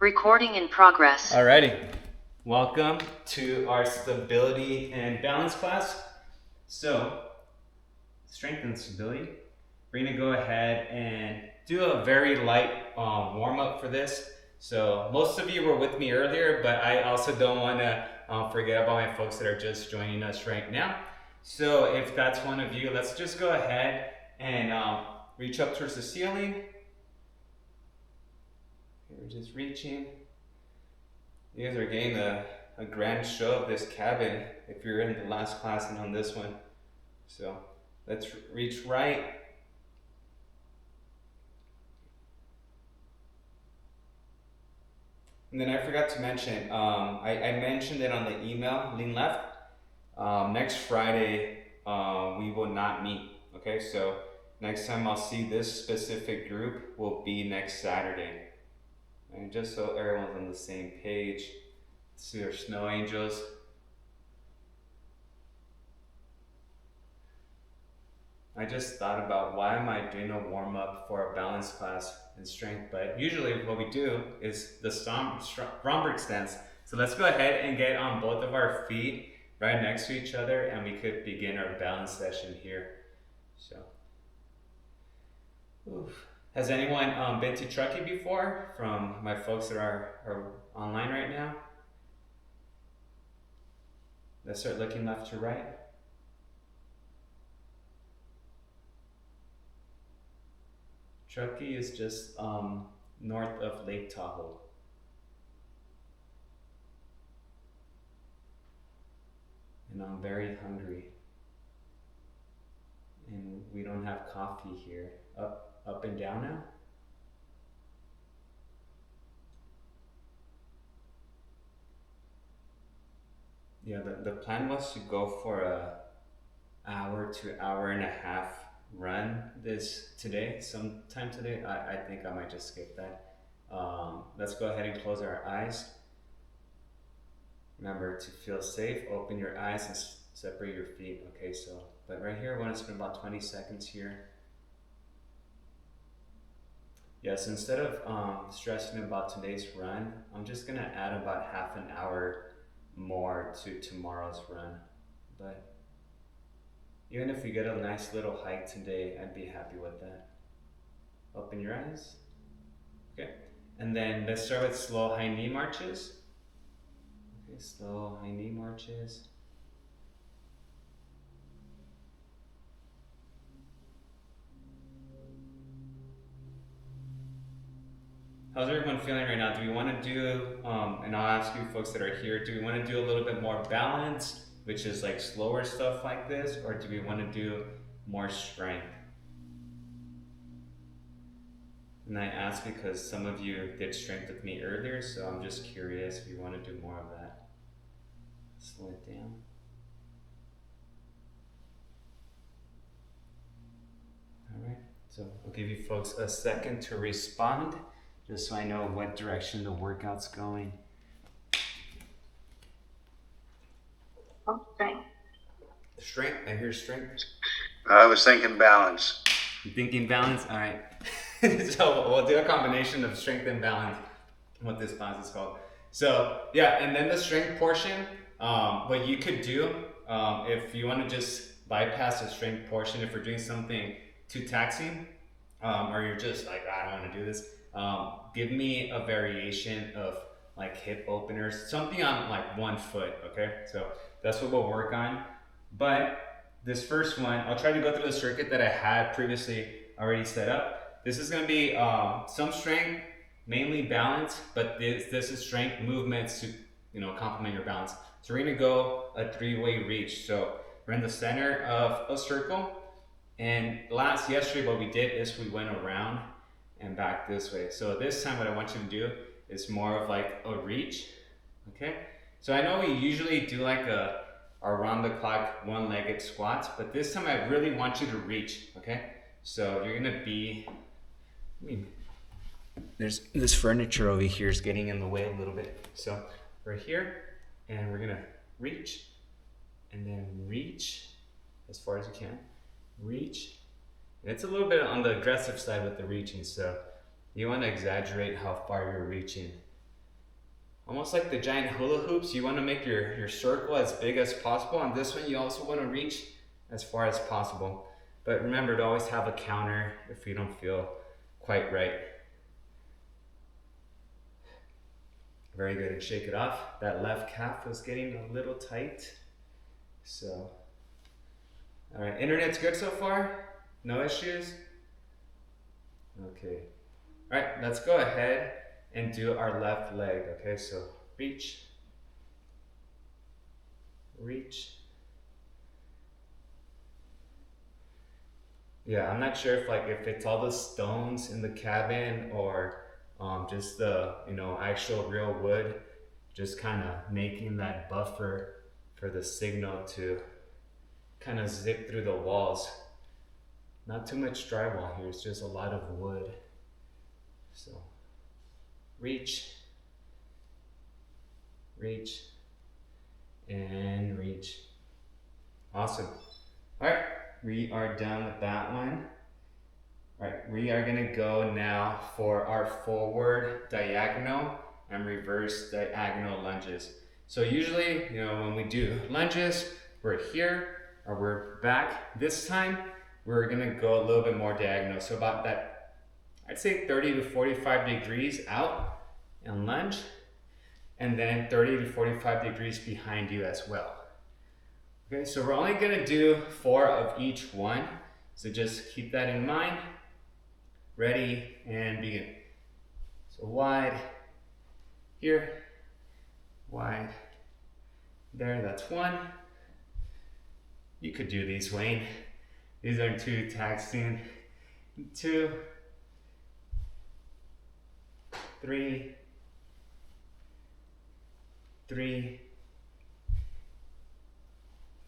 Recording in progress. Alrighty, welcome to our stability and balance class. So, strength and stability. We're gonna go ahead and do a very light warm up for this. So, most of you were with me earlier, but I also don't want to forget about my folks that are just joining us right now. So, if that's one of you, let's just go ahead and reach up towards the ceiling. We're just reaching. You guys are getting a grand show of this cabin if you're in the last class and on this one. So let's reach right. And then I forgot to mention, I mentioned it on the email, lean left. Next Friday, we will not meet. Okay, so next time I'll see this specific group will be next Saturday. And just so everyone's on the same page, see our snow angels. I just thought about why am I doing a warm up for a balance class in strength, but usually what we do is the Romberg stance. So let's go ahead and get on both of our feet right next to each other and we could begin our balance session here. So, oof. Has anyone been to Truckee before from my folks that are online right now? Let's start looking left to right. Truckee is just north of Lake Tahoe. And I'm very hungry. And we don't have coffee here. Up and down now? Yeah, the plan was to go for a hour to hour and a half run today. Sometime today. I think I might just skip that. Let's go ahead and close our eyes. Remember to feel safe, open your eyes and separate your feet. Okay, so, but right here, I want to spend about 20 seconds here. Yes, instead of stressing about today's run, I'm just gonna add about half an hour more to tomorrow's run. But even if we get a nice little hike today, I'd be happy with that. Open your eyes. Okay, and then let's start with slow high knee marches. Okay, slow high knee marches. How's everyone feeling right now? Do we want to do, and I'll ask you folks that are here, do we want to do a little bit more balance, which is like slower stuff like this, or do we want to do more strength? And I ask because some of you did strength with me earlier, so I'm just curious if you want to do more of that. Slow it down. All right, so I'll give you folks a second to respond, just so I know what direction the workout's going. Strength. Strength, I hear strength. I was thinking balance. You thinking balance? All right. So we'll do a combination of strength and balance, what this class is called. So yeah, and then the strength portion, what you could do, if you want to just bypass the strength portion, if you're doing something too taxing, or you're just like, I don't want to do this, give me a variation of like hip openers, something on like one foot, okay? So that's what we'll work on. But this first one, I'll try to go through the circuit that I had previously already set up. This is going to be some strength, mainly balance, but this is strength movements to complement your balance. So we're going to go a three-way reach. So we're in the center of a circle, and yesterday what we did is we went around and back this way. So this time what I want you to do is more of like a reach, okay? So I know we usually do like a around the clock one-legged squats, but this time I really want you to reach, okay? So you're gonna be, there's this furniture over here is getting in the way a little bit. So we're here and we're gonna reach and then reach as far as you can, reach. And it's a little bit on the aggressive side with the reaching, so you want to exaggerate how far you're reaching. almost like the giant hula hoops. You want to make your circle as big as possible. On this one, you also want to reach as far as possible. But remember to always have a counter if you don't feel quite right. Very good, and shake it off. That left calf was getting a little tight. So, all right, internet's good so far? No issues? Okay. All right, let's go ahead and do our left leg, okay? So reach, reach. Yeah, I'm not sure if it's all the stones in the cabin or just the actual real wood, just kind of making that buffer for the signal to kind of zip through the walls. Not too much drywall here, it's just a lot of wood. So reach, reach, and reach. Awesome. All right, we are done with that one. All right, we are gonna go now for our forward diagonal and reverse diagonal lunges. So usually, when we do lunges, we're here or we're back. This time, we're gonna go a little bit more diagonal. So about that, I'd say 30 to 45 degrees out and lunge, and then 30 to 45 degrees behind you as well. Okay, so we're only gonna do 4 of each one. So just keep that in mind. Ready, and begin. So wide, here, wide, there, that's 1. You could do these, Wayne. These aren't too taxing. 2, 3,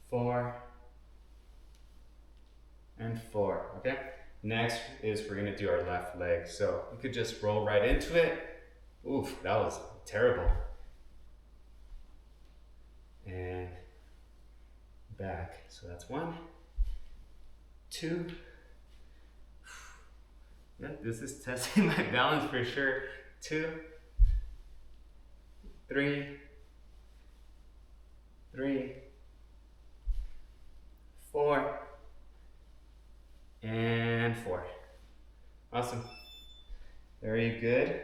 4, and 4, okay? Next is we're gonna do our left leg. So you could just roll right into it. Oof, that was terrible. And back. So that's 1, 2. Yeah, this is testing my balance for sure. 2, 3, 4, and 4. Awesome. Very good.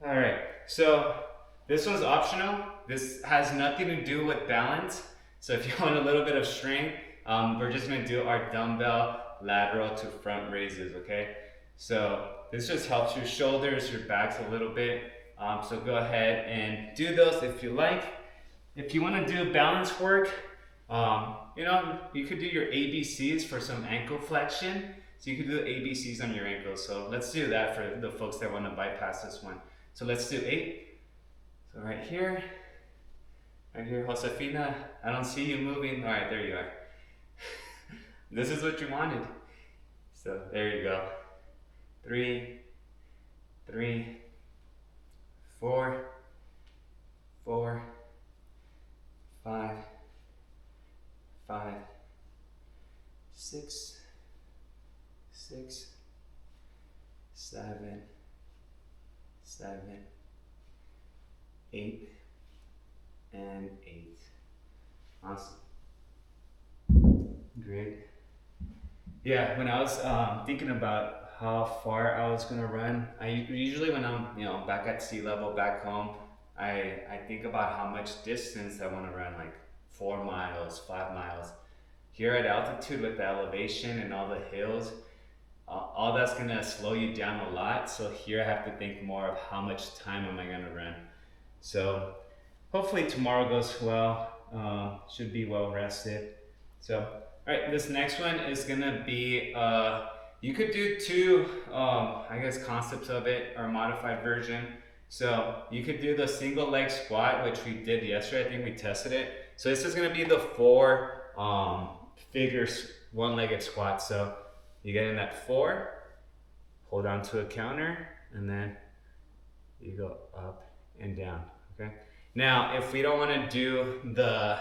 All right, so this one's optional. This has nothing to do with balance. So if you want a little bit of strength, we're just gonna do our dumbbell lateral to front raises, okay? So this just helps your shoulders, your backs a little bit. So go ahead and do those if you like. If you wanna do balance work, you could do your ABCs for some ankle flexion. So you could do the ABCs on your ankles. So let's do that for the folks that want to bypass this one. So let's do 8. So right here, Josefina, I don't see you moving. All right, there you are. This is what you wanted. So there you go. 3, 4, 5, 6, 7, 8, and 8. Awesome. Great. Yeah, when I was thinking about how far I was gonna run, I usually when I'm back at sea level back home, I think about how much distance I want to run, like 4 miles, 5 miles. Here at altitude with the elevation and all the hills, all that's gonna slow you down a lot. So here I have to think more of how much time am I gonna run. So hopefully tomorrow goes well. Should be well rested. So all right, this next one is gonna be you could do 2 concepts of it or modified version. So you could do the single leg squat, which we did yesterday. I think we tested it. So this is gonna be the 4 figures one-legged squat. So you get in that 4, hold on to a counter, and then you go up and down, okay? Now, if we don't wanna do the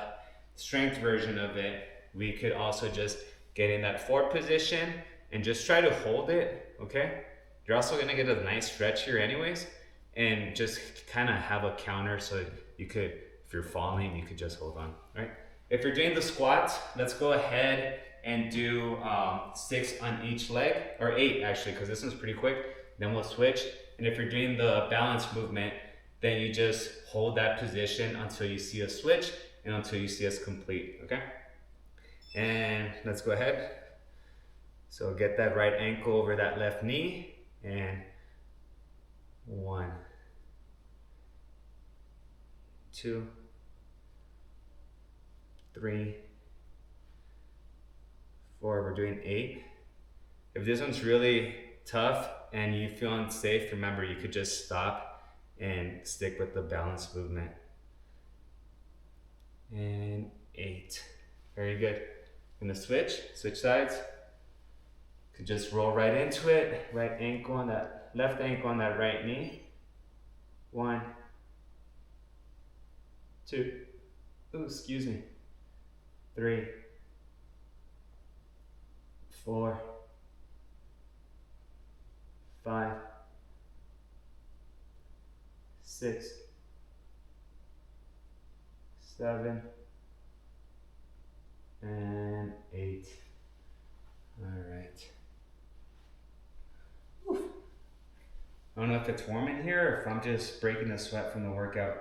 strength version of it, we could also just get in that 4 position and just try to hold it, okay? You're also gonna get a nice stretch here anyways. and just kind of have a counter so you could, if you're falling, you could just hold on, right? If you're doing the squats, let's go ahead and do 6 on each leg, or 8 actually, because this one's pretty quick. Then we'll switch. And if you're doing the balance movement, then you just hold that position until you see us switch and until you see us complete, okay? And let's go ahead. So get that right ankle over that left knee, and 1, 2, 3, 4, we're doing 8. If this one's really tough and you feel unsafe, remember you could just stop and stick with the balance movement. And 8, very good. I'm gonna switch sides. Could just roll right into it. Right ankle on that, left ankle on that right knee. 1, 2, ooh, excuse me. 3, 4, 5, 6, 7, and 8. All right. Whew. I don't know if it's warm in here or if I'm just breaking a sweat from the workout.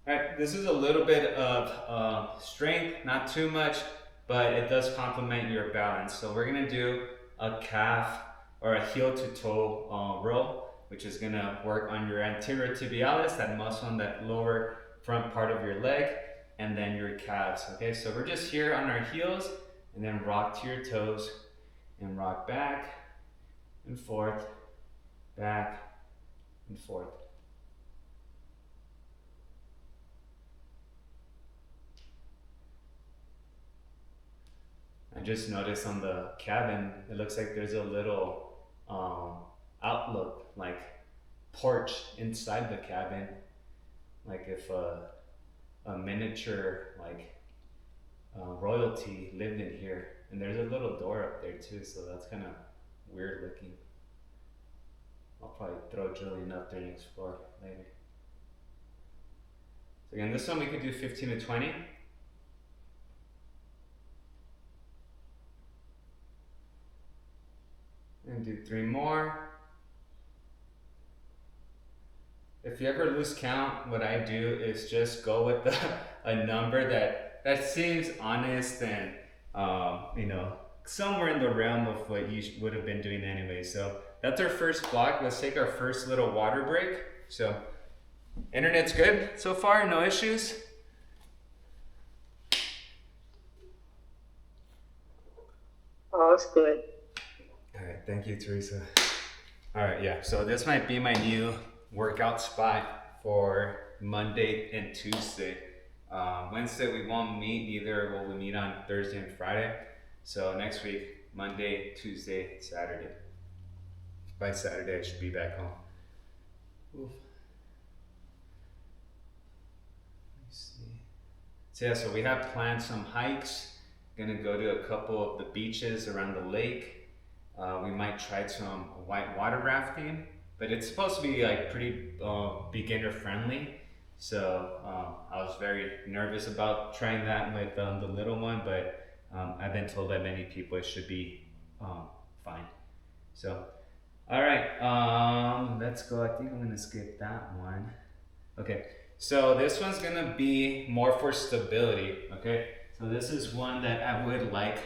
All right, this is a little bit of strength, not too much, but it does complement your balance. So we're gonna do a calf or a heel to toe row, which is gonna work on your anterior tibialis, that muscle on that lower front part of your leg, and then your calves, okay? So we're just here on our heels, and then rock to your toes, and rock back and forth, back and forth. I just noticed on the cabin, it looks like there's a little outlook, like porch inside the cabin, like if a miniature like royalty lived in here. And there's a little door up there too, so that's kind of weird looking. I'll probably throw Julian up there and explore later. So again, this one we could do 15 to 20. And do 3 more. If you ever lose count, what I do is just go with a number that seems honest and you know, somewhere in the realm of what you would have been doing anyway. So that's our first block. Let's take our first little water break. So internet's good so far, no issues. Oh, it's good. All right, thank you, Teresa. All right, yeah, so this might be my new workout spot for Monday and Tuesday. Wednesday we won't meet, neither will we meet on Thursday and Friday. So next week, Monday, Tuesday, Saturday. By Saturday, I should be back home. Oof. Let me see. So yeah, so we have planned some hikes. Gonna go to a couple of the beaches around the lake. We might try some white water rafting, but it's supposed to be like pretty beginner friendly. So I was very nervous about trying that with the little one, but I've been told by many people it should be fine. So, all right, let's go. I think I'm gonna skip that one. Okay, so this one's gonna be more for stability, okay? So this is one that I would like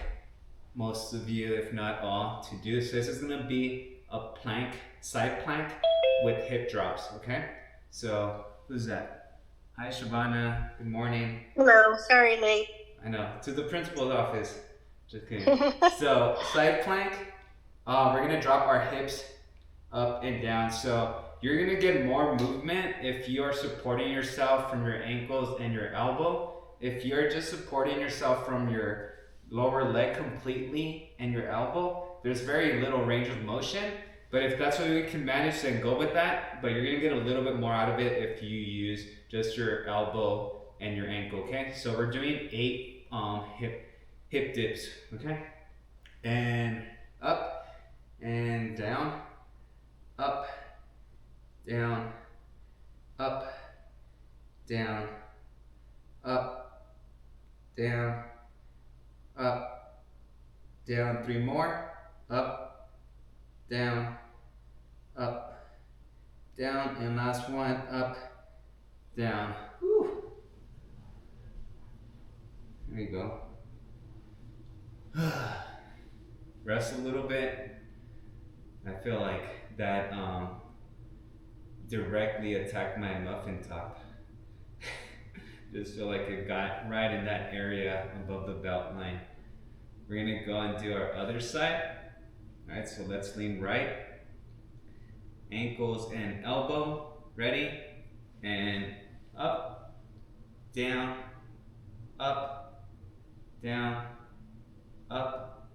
most of you, if not all, to do. So this is gonna be a plank, side plank with hip drops, okay? So who's that? Hi Shabana, good morning. Hello, sorry late. I know, to the principal's office. Just kidding. So side plank, we're gonna drop our hips up and down. So you're gonna get more movement if you are supporting yourself from your ankles and your elbow. If you're just supporting yourself from your lower leg completely and your elbow, there's very little range of motion. But if that's what we can manage, then go with that. But you're gonna get a little bit more out of it if you use just your elbow and your ankle, okay? So we're doing 8 hip dips, okay? And up and down, up, down, up, down, up, down, up, down. 3 more, up, down, up, down, and last one, up, down. Whew. There you go. Rest a little bit. I feel like that directly attacked my muffin top. Just feel like it got right in that area above the belt line. We're gonna go and do our other side. All right, so let's lean right. Ankles and elbow, ready? And up, down, up, down, up,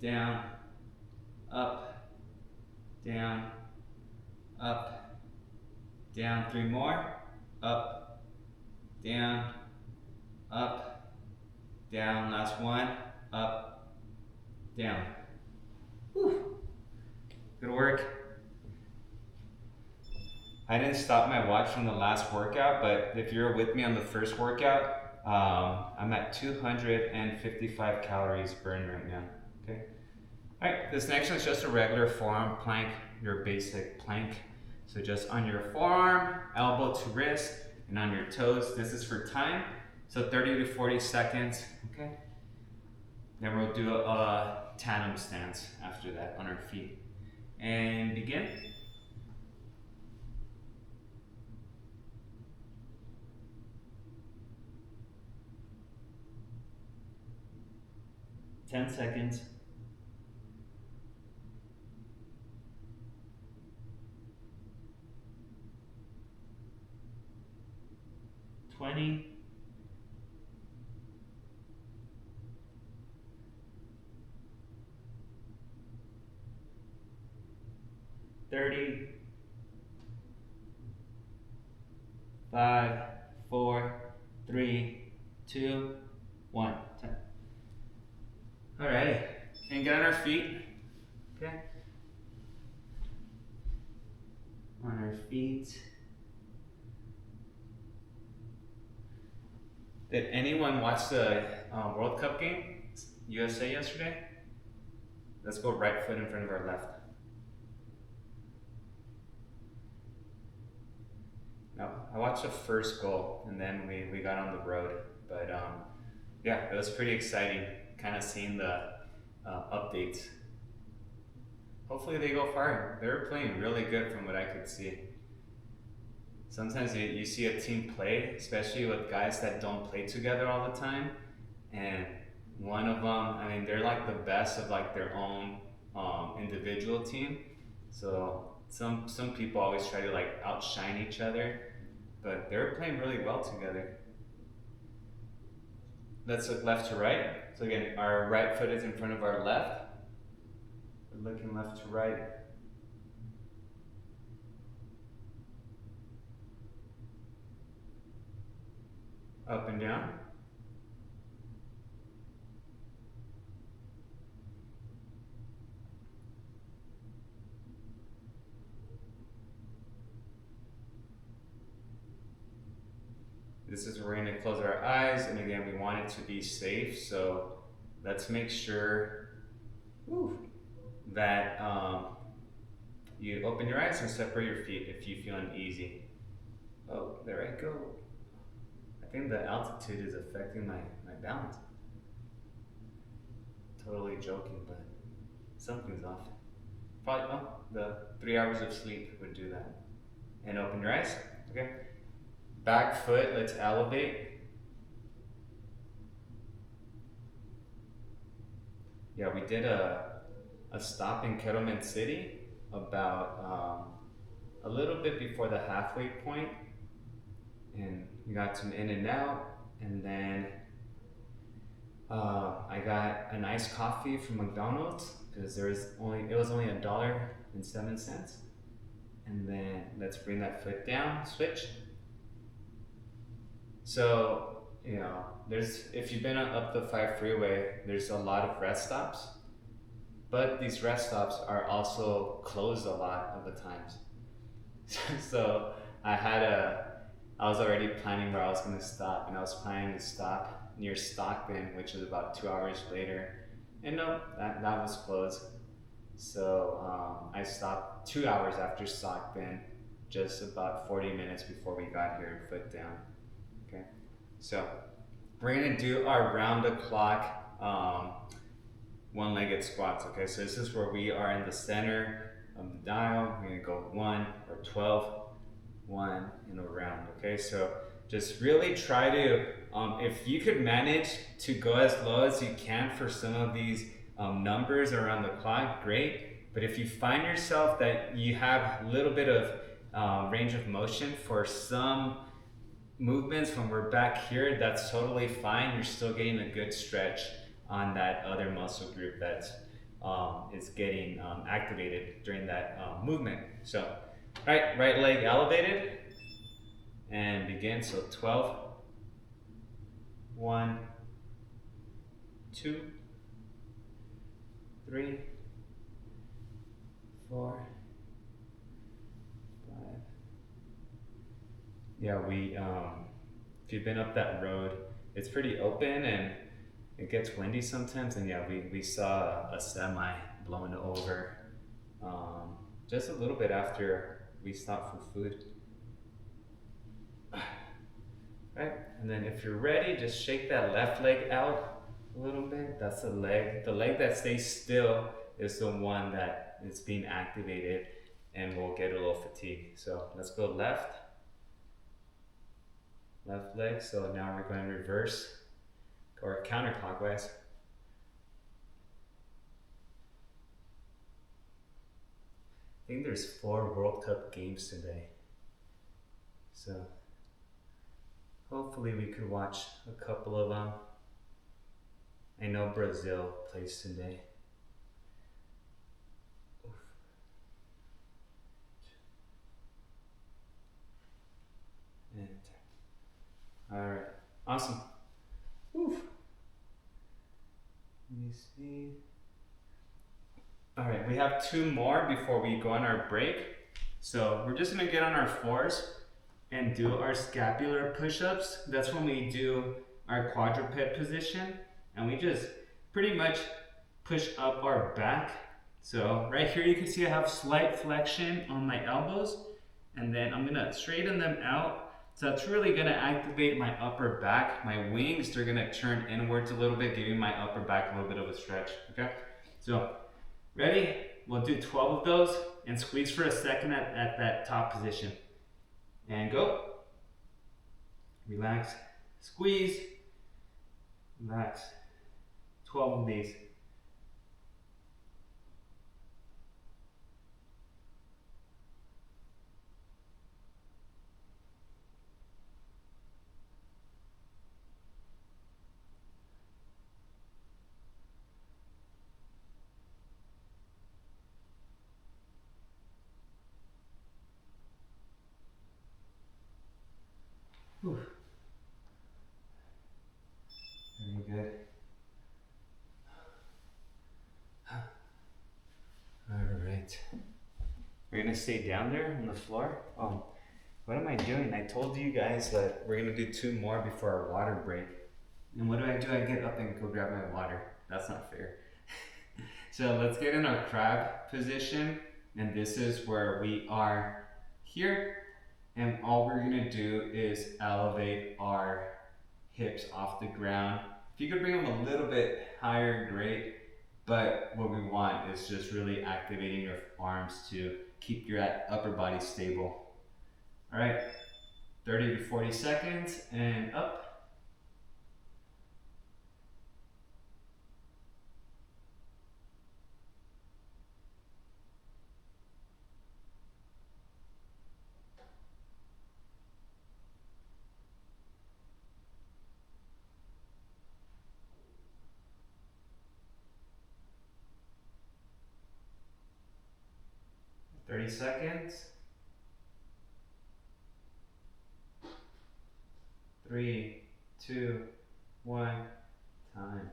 down, up, down, up, down. 3 more, up, down, up, down. Last one, up, down. Whew. Good work. I didn't stop my watch from the last workout, but if you're with me on the first workout, I'm at 255 calories burned right now. Okay. All right. This next one is just a regular forearm plank, your basic plank. So just on your forearm, elbow to wrist, and on your toes. This is for time. So 30 to 40 seconds. Okay. Then we'll do a tandem stance after that on our feet. And begin. Ten seconds. 20. 30. 5, 4, 3, 2, 1. 10. Alrighty, and get on our feet. Okay. On our feet. Did anyone watch the World Cup game, USA yesterday? Let's go right foot in front of our left. No, I watched the first goal and then we got on the road. But yeah, it was pretty exciting kind of seeing the updates. Hopefully they go far. They were playing really good from what I could see. Sometimes you see a team play, especially with guys that don't play together all the time. And one of them, I mean, they're like the best of like their own individual team. So some people always try to like outshine each other, but they're playing really well together. Let's look left to right. So again, our right foot is in front of our left. We're looking left to right. Up and down. This is where we're going to close our eyes, and again, we want it to be safe, so let's make sure that you open your eyes and separate your feet if you feel uneasy. Oh, there I go. I think the altitude is affecting my balance. Totally joking, but something's off. Probably, the 3 hours of sleep would do that. And open your eyes, okay? Back foot, let's elevate. Yeah, we did a stop in Kettleman City about a little bit before the halfway point, and we got some in and out, and then I got an iced coffee from McDonald's because it was only $1.07, and then let's bring that foot down, switch. So, you know, if you've been up the 5 freeway, there's a lot of rest stops, but these rest stops are also closed a lot of the times. So I was already planning where I was gonna stop, and I was planning to stop near Stockton, which is about 2 hours later. And no, that was closed. So I stopped 2 hours after Stockton, just about 40 minutes before we got here and foot down. Okay, so we're gonna do our round the clock one-legged squats. Okay, so this is where we are in the center of the dial. We're gonna go 1 or 12, 1 and around. Okay, so just really try to, if you could manage to go as low as you can for some of these numbers around the clock, great. But if you find yourself that you have a little bit of range of motion for some movements when we're back here, that's totally fine. You're still getting a good stretch on that other muscle group that is getting activated during that movement. So, right leg elevated and begin. So 12, 1, 2, 3, 4, 5. Yeah, if you've been up that road, it's pretty open and it gets windy sometimes. And yeah, we saw a semi blowing over just a little bit after we stopped for food. Right, and then if you're ready, just shake that left leg out a little bit. That's the leg. The leg that stays still is the one that is being activated and will get a little fatigue. So let's go left leg. So now we're going reverse or counterclockwise. I think there's 4 World Cup games today. So hopefully we could watch a couple of them. I know Brazil plays today. And all right, awesome. Oof. Let me see. All right, we have 2 more before we go on our break. So we're just gonna get on our floors and do our scapular push-ups. That's when we do our quadruped position, and we just pretty much push up our back. So right here you can see I have slight flexion on my elbows, and then I'm gonna straighten them out. So that's really gonna activate my upper back. My wings, they're gonna turn inwards a little bit, giving my upper back a little bit of a stretch, okay? So, ready? We'll do 12 of those and squeeze for a second at that top position. And go. Relax, squeeze, relax. 12 of these. Whew. Very good. All right. We're gonna stay down there on the floor. What am I doing? I told you guys that we're gonna do 2 more before our water break. And what do? I get up and go grab my water. That's not fair. So let's get in our crab position. And this is where we are here. And all we're gonna do is elevate our hips off the ground. If you could bring them a little bit higher, great. But what we want is just really activating your arms to keep your upper body stable. All right, 30 to 40 seconds and up. Thirty seconds. 3, 2, 1, time.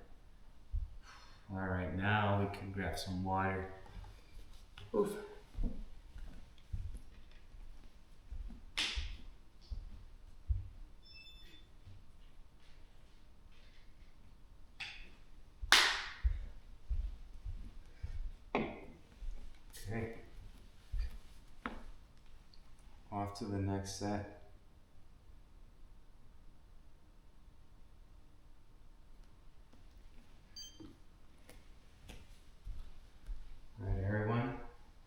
All right, now we can grab some water. Oof. off to the next set. All right, everyone.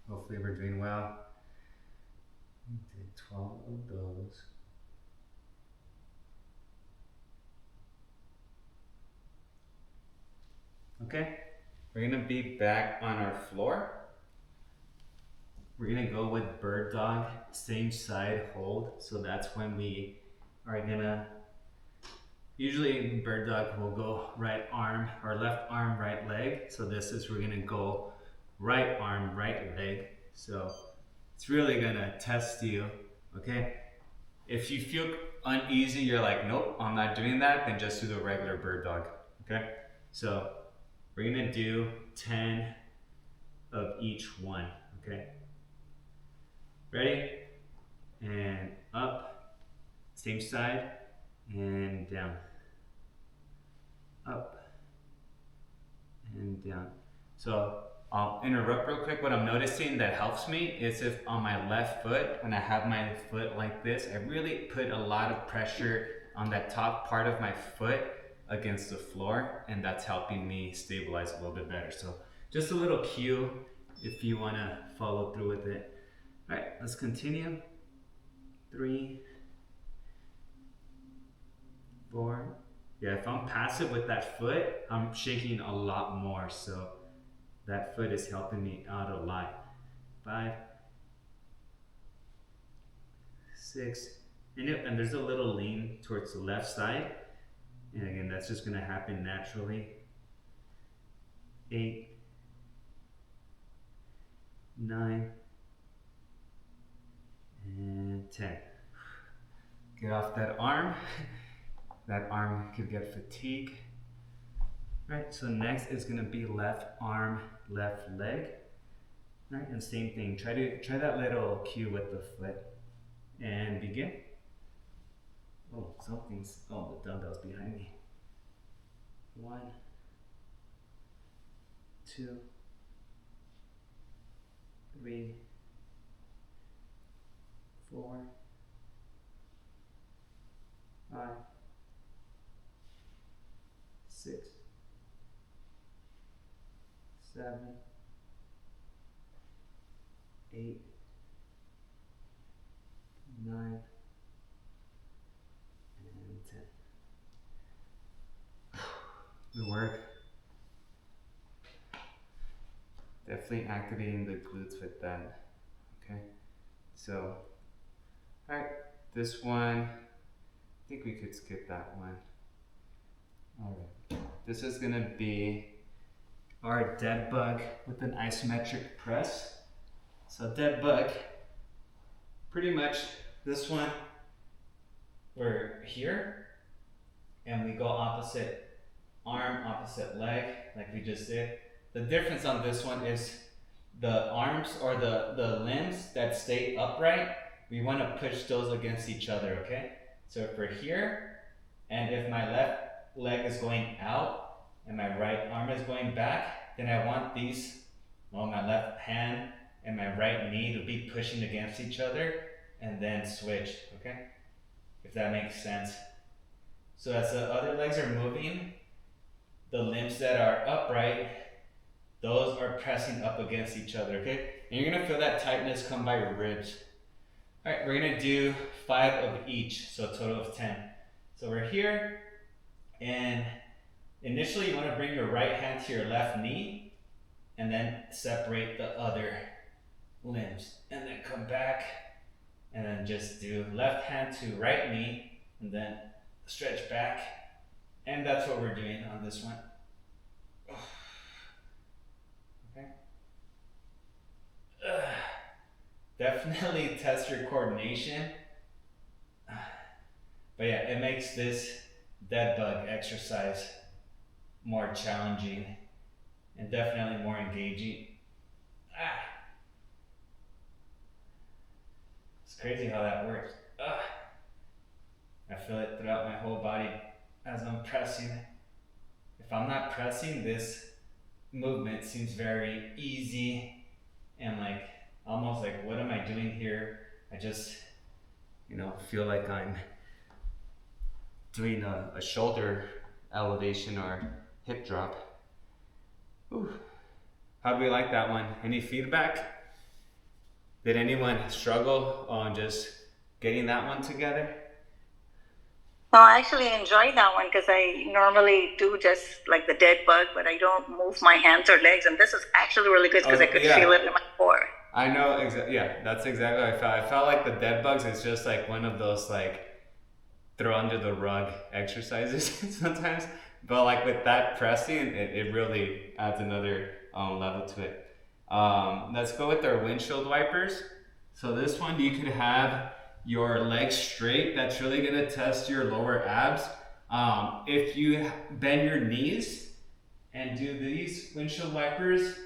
Hopefully we're doing well. We did 12 of those. Okay, we're gonna be back on our floor. We're gonna go with bird dog, same side hold. So that's when we are gonna, usually bird dog will go right arm or left arm, right leg. So this is, we're gonna go right arm, right leg. So it's really gonna test you, okay? If you feel uneasy, you're like, nope, I'm not doing that, then just do the regular bird dog, okay? So we're gonna do 10 of each one, okay? Ready? And up, same side, and down. Up, and down. So I'll interrupt real quick. What I'm noticing that helps me is if on my left foot, when I have my foot like this, I really put a lot of pressure on that top part of my foot against the floor, and that's helping me stabilize a little bit better. So just a little cue if you want to follow through with it. All right, let's continue. 3, 4. Yeah, if I'm passive with that foot, I'm shaking a lot more. So that foot is helping me out a lot. 5, 6, and there's a little lean towards the left side. And again, that's just gonna happen naturally. 8, 9, and 10. Get off that arm. That arm could get fatigued. Right, so next is gonna be left arm, left leg. Right, and same thing. Try that little cue with the foot. And begin. Oh, the dumbbell's behind me. 1, 2, 3, 4, 5, 6, 7, 8, 9, and 10. Good work. Definitely activating the glutes with that. Okay. So, alright, this one, I think we could skip that one. Alright. This is gonna be our dead bug with an isometric press. So dead bug, pretty much this one, we're here and we go opposite arm, opposite leg, like we just did. The difference on this one is the arms or the limbs that stay upright, we want to push those against each other, okay? So if we're here, and if my left leg is going out and my right arm is going back, then I want these, well, my left hand and my right knee to be pushing against each other and then switch, okay? If that makes sense. So as the other legs are moving, the limbs that are upright, those are pressing up against each other, okay? And you're gonna feel that tightness come by your ribs. All right, we're gonna do 5 of each, so a total of 10. So we're here, and initially you wanna bring your right hand to your left knee, and then separate the other limbs. And then come back, and then just do left hand to right knee, and then stretch back. And that's what we're doing on this one. Okay. Definitely test your coordination. But yeah, it makes this dead bug exercise more challenging and definitely more engaging. It's crazy how that works. I feel it throughout my whole body as I'm pressing. If I'm not pressing, this movement seems very easy and like almost like, what am I doing here? I just feel like I'm doing a shoulder elevation or hip drop. Ooh. How do we like that one? Any feedback? Did anyone struggle on just getting that one together? No, I actually enjoyed that one because I normally do just like the dead bug, but I don't move my hands or legs. And this is actually really good because I could feel it in my core. I know, yeah, that's exactly what I felt. I felt like the dead bugs is just like one of those like throw under the rug exercises sometimes. But like with that pressing, it really adds another level to it. Let's go with our windshield wipers. So this one, you could have your legs straight. That's really gonna test your lower abs. If you bend your knees and do these windshield wipers,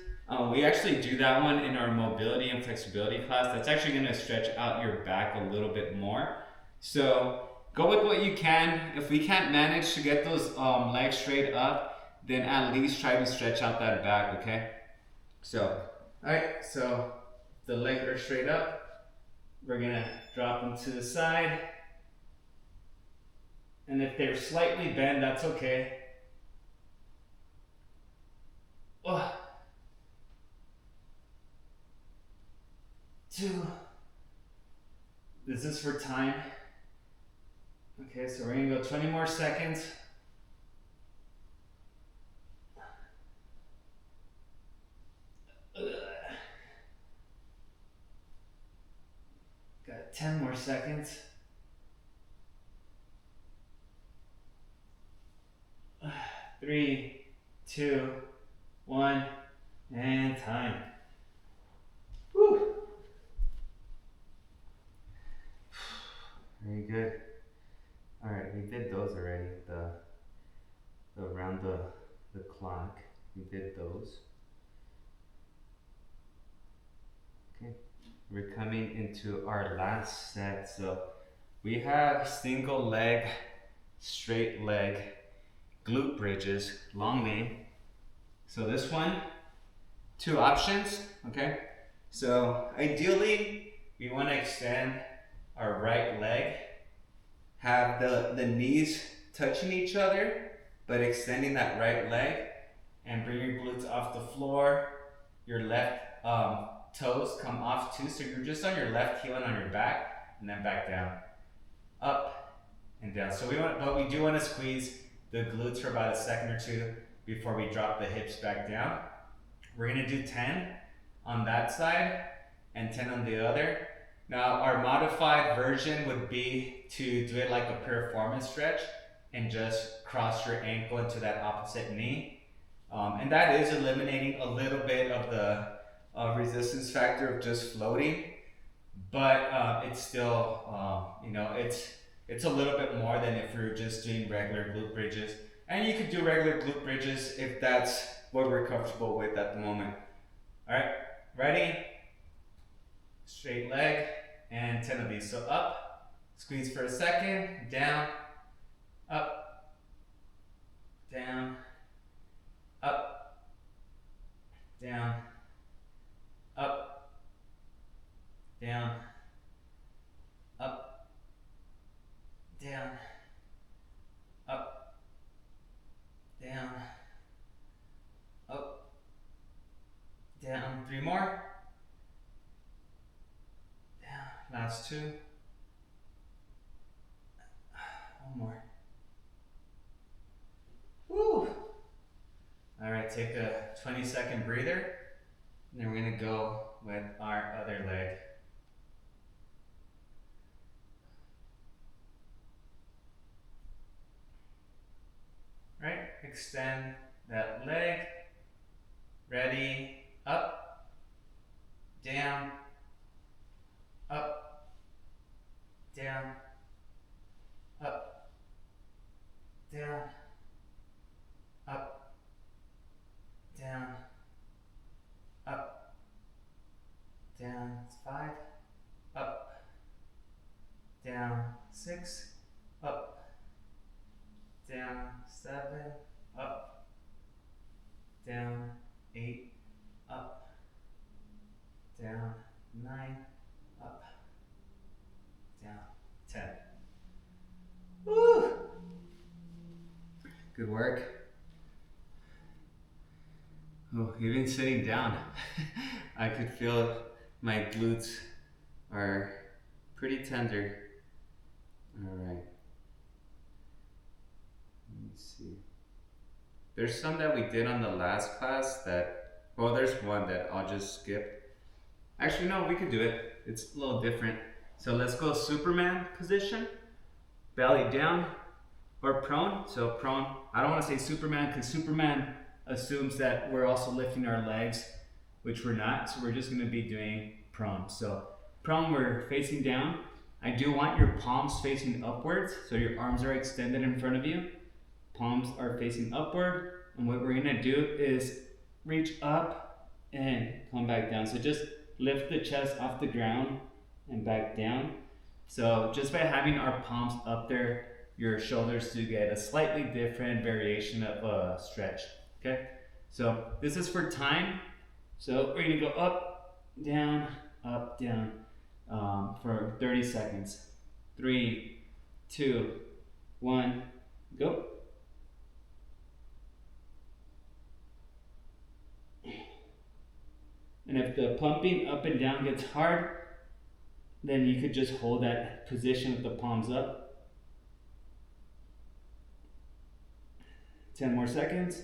we actually do that one in our mobility and flexibility class. That's actually gonna stretch out your back a little bit more. So go with what you can. If we can't manage to get those legs straight up, then at least try to stretch out that back, okay? So, all right, so the legs are straight up. We're gonna drop them to the side. And if they're slightly bent, that's okay. Oh. 2. This is for time. Okay, so we're gonna go 20 more seconds. Got 10 more seconds. 3, 2, 1, and time. Woo. Very good. All right, we did those already. The around the clock. We did those. Okay, we're coming into our last set. So we have single leg, straight leg, glute bridges, long name. So this one, 2 options, okay? So ideally, we want to extend our right leg, have the knees touching each other, but extending that right leg, and bring your glutes off the floor. Your left toes come off too, so you're just on your left heel and on your back, and then back down, up and down. So but we do want to squeeze the glutes for about a second or 2 before we drop the hips back down. We're gonna do 10 on that side and 10 on the other. Now our modified version would be to do it like a performance stretch and just cross your ankle into that opposite knee. And that is eliminating a little bit of the resistance factor of just floating, but it's still, it's a little bit more than if we were just doing regular glute bridges. And you could do regular glute bridges if that's what we're comfortable with at the moment. All right, ready? Straight leg, and 10 of these. So up, squeeze for a second, down, up, down, up, down, up, down, up, down, up, down, up, down. 3 more. Down. Last 2. 1 more. Woo! All right, take a 20-second breather, and then we're gonna go with our other leg. Right, extend that leg. Ready, up, down, up, down, up, down, up, down, up, down. 5, up, down. 6, up, down. 7, up, down. 8, up, down. 9, up, down. work. Oh, even sitting down, I could feel my glutes are pretty tender. All right. Let me see. There's some that we did on the last class that, well, there's one that I'll just skip. Actually, no, we could do it. It's a little different. So let's go Superman position, belly down, or prone. So prone, I don't want to say Superman because Superman assumes that we're also lifting our legs, which we're not. So we're just going to be doing prone. So prone, we're facing down. I do want your palms facing upwards, so your arms are extended in front of you. Palms are facing upward, and what we're gonna do is reach up and come back down. So just lift the chest off the ground and back down. So just by having our palms up there, your shoulders do get a slightly different variation of a stretch, okay? So this is for time. So we're gonna go up, down, for 30 seconds. 3, 2, 1, go. And if the pumping up and down gets hard, then you could just hold that position with the palms up. 10 more seconds.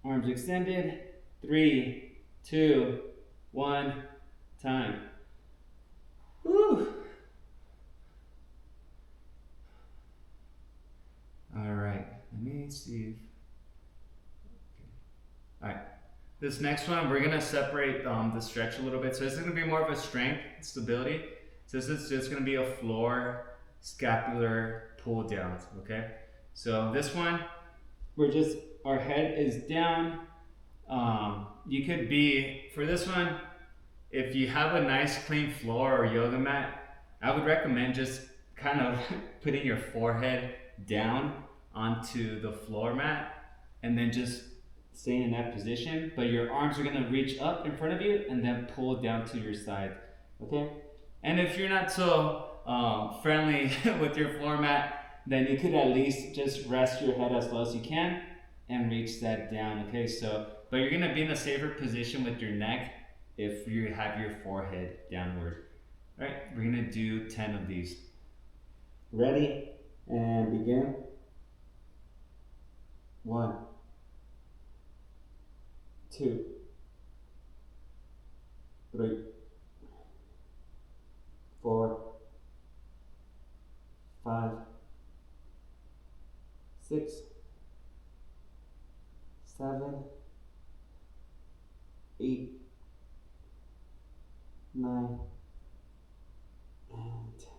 Arms extended. 3, 2, 1, time. Woo! All right, let me see. All right, this next one, we're gonna separate the stretch a little bit. So this is gonna be more of a strength, stability. So this is just gonna be a floor scapular pull down, okay? So this one, our head is down. You could be, for this one, if you have a nice clean floor or yoga mat, I would recommend just kind of putting your forehead down onto the floor mat and then just staying in that position, but your arms are gonna reach up in front of you and then pull down to your side, okay? And if you're not so friendly with your floor mat, then you could at least just rest your head as low as you can and reach that down, okay? So, but you're gonna be in a safer position with your neck if you have your forehead downward. All right, we're gonna do 10 of these. Ready, and begin. 1, 2, 3, 4, 5, 6, 7, 8, 9, and 10.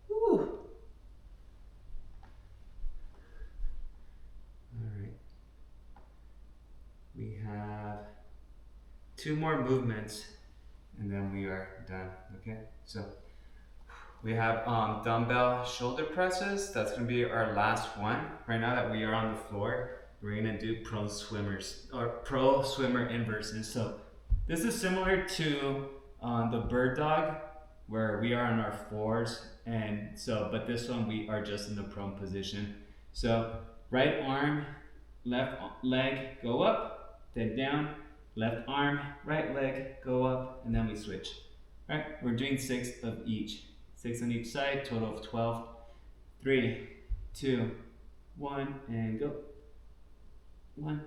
Woo. All right. We have 2 more movements and then we are done, okay? So we have dumbbell shoulder presses. That's gonna be our last one. Right now that we are on the floor, we're gonna do pro swimmers or pro swimmer inverses. So this is similar to the bird dog where we are on our fours, and so, but this one we are just in the prone position. So right arm, left leg, go up, then down, left arm, right leg, go up, and then we switch. All right, we're doing 6 of each. 6 on each side, total of 12. 3, 2, 1, and go. 1,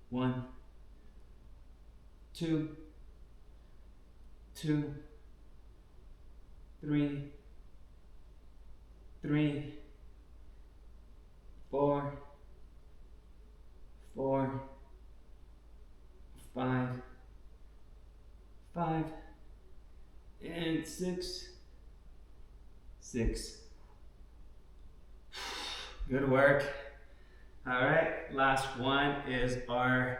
1, 2, 2, 3, 3, 4, 4, 5, 5, and 6, 6. Good work. All right, last one is our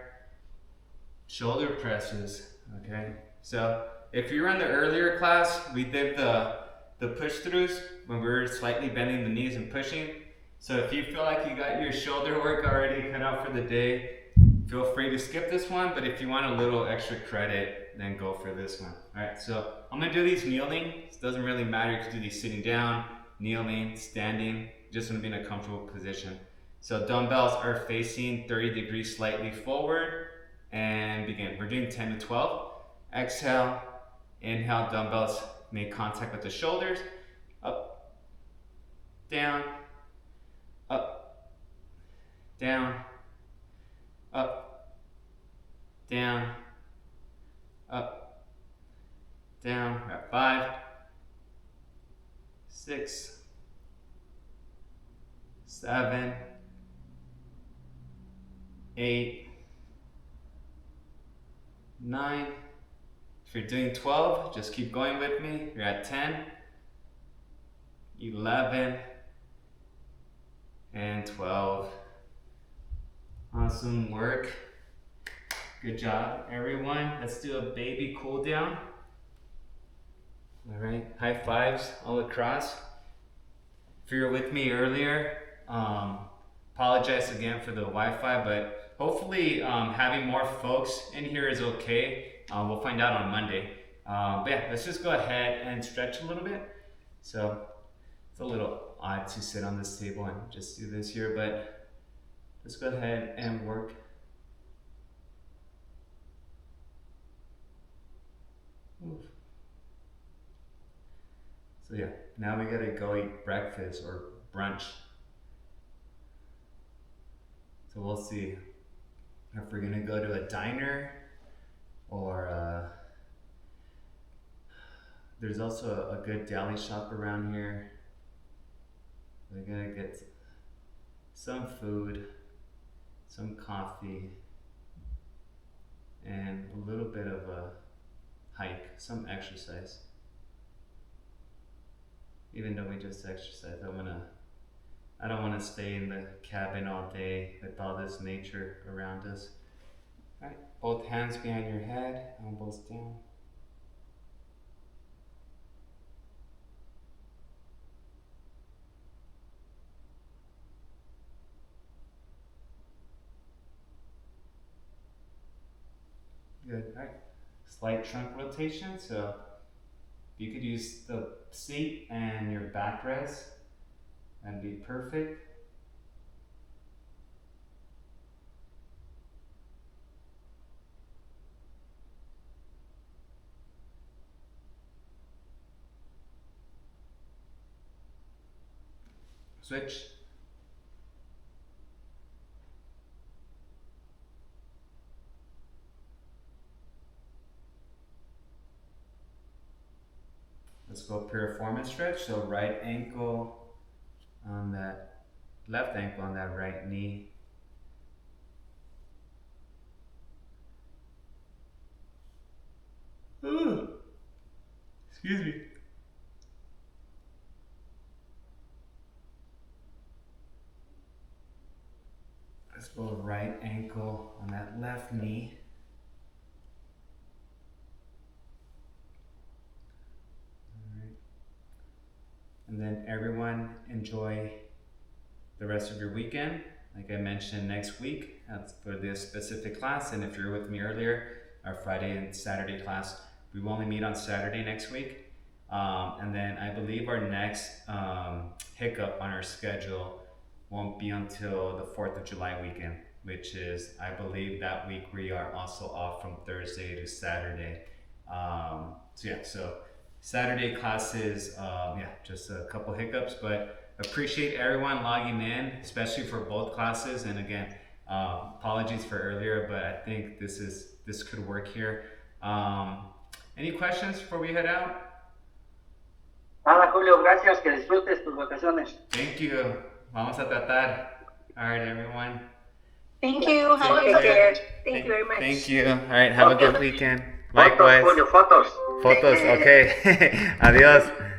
shoulder presses, okay? So if you were in the earlier class, we did the push throughs when we were slightly bending the knees and pushing. So if you feel like you got your shoulder work already cut out for the day, feel free to skip this one, but if you want a little extra credit, then go for this one. All right, so I'm gonna do these kneeling. It doesn't really matter, you can do these sitting down kneeling, standing. Just want to be in a comfortable position. So dumbbells are facing 30 degrees slightly forward, and begin. We're doing 10 to 12. Exhale, inhale, dumbbells make contact with the shoulders. Up, down, up, down, up, down, up, down. We're at 5, 6, 7, 8, 9. If you're doing 12, just keep going with me. You're at 10, 11, and 12. Awesome work. Good job, everyone. Let's do a baby cool down. All right, high fives all across. If you were with me earlier, apologize again for the Wi-Fi, but hopefully having more folks in here is okay. We'll find out on Monday. But yeah, let's just go ahead and stretch a little bit. So it's a little odd to sit on this table and just do this here, but let's go ahead and work. Oof. So yeah, now we gotta go eat breakfast or brunch. So we'll see if we're gonna go to a diner or there's also a good deli shop around here. We're gonna get some food, some coffee, and a little bit of a hike, some exercise. Even though we just exercise, I don't want to stay in the cabin all day with all this nature around us. All right, both hands behind your head, elbows down. Good, all right. Slight trunk rotation, so you could use the seat and your backrest. That'd be perfect. Switch. Let's go piriformis stretch. So right ankle on that left ankle on that right knee. Ooh. Excuse me. Let's go right ankle on that left knee. And then everyone enjoy the rest of your weekend. Like I mentioned, next week for this specific class, and if you're with me earlier, our Friday and Saturday class, we will only meet on Saturday next week. And then I believe our next hiccup on our schedule won't be until the 4th of July weekend, which is, I believe that week we are also off from Thursday to Saturday. So Saturday classes, just a couple hiccups, but appreciate everyone logging in, especially for both classes. And again, apologies for earlier, but I think this could work here. Any questions before we head out? Nada, Julio, gracias, que disfrutes tus vacaciones. Thank you. Vamos a tratar. All right, everyone. Thank you. Have a Take good care. day. Thank you very much. Thank you. All right, have a good weekend. Fotos, Likewise. Julio, fotos. Fotos, okay. Adiós.